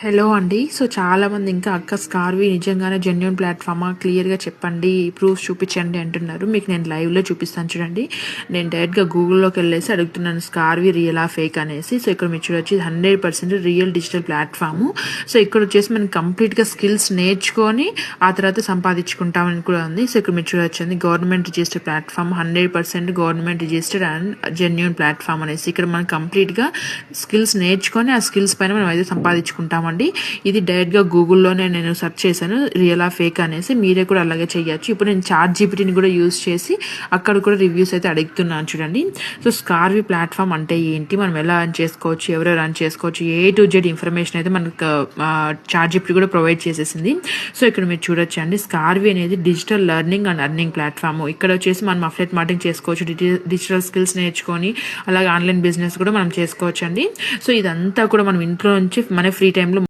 Hello అండి. So, చాలామంది ఇంకా అక్క స్కార్వి నిజంగానే జెన్యూన్ ప్లాట్‌ఫామా? క్లియర్‌గా చెప్పండి. ప్రూఫ్స్ చూపిచ్చండి అంటున్నారు. మీకు నేను లైవ్‌లో చూపిస్తాను చూడండి. నేను డైరెక్ట్‌గా గూగుల్‌లోకెళ్ళేసి అడుగుతున్నాను స్కార్వి రియలా? ఫేక్ అనేసి. సో, ఇక్కడ మీరు చూడొచ్చు ఇది 100% రియల్ డిజిటల్ ప్లాట్‌ఫాము. సో, ఇక్కడొచ్చేసి మనం కంప్లీట్‌గా స్కిల్స్ నేర్చుకొని ఆ తర్వాత సంపాదించుకుంటామని కూడా ఉంది. సో, ఇక్కడ మీరు చూడొచ్చండి government registered platform 100% government registered and genuine platform అనేసి. ఇక్కడ మనం కంప్లీట్‌గా స్కిల్స్ నేర్చుకొని ఆ స్కిల్స్ పైన మనం అయితే సంపాదించుకుంటామండి. ఇది డైరెక్ట్గా గూగుల్లోనే నేను సెర్చ్ చేశాను రియలా ఫేక్ అనేసి. మీరే కూడా అలాగే చేయొచ్చు. ఇప్పుడు నేను చాట్ జీపీటీని కూడా యూజ్ చేసి అక్కడ కూడా రివ్యూస్ అయితే అడుగుతున్నాను చూడండి. సో స్కార్వి ప్లాట్ఫామ్ అంటే ఏంటి, మనం ఎలా రన్ చేసుకోవచ్చు, ఎవరెవరు రన్ చేసుకోవచ్చు, A to Z ఇన్ఫర్మేషన్ అయితే మనకు చాట్ జీపీటీ కూడా ప్రొవైడ్ చేసేసింది. సో ఇక్కడ మీరు చూడొచ్చు అండి, స్కార్వి అనేది digital learning and earning platform. ఇక్కడ వచ్చేసి మనం అఫ్లెట్ మార్కెటింగ్ చేసుకోవచ్చు, డిజిటల్ స్కిల్స్ నేర్చుకొని అలాగే ఆన్లైన్ బిజినెస్ కూడా మనం చేసుకోవచ్చు అండి. సో ఇదంతా కూడా మనం ఇంట్లో నుంచి మన ఫ్రీ టైంలో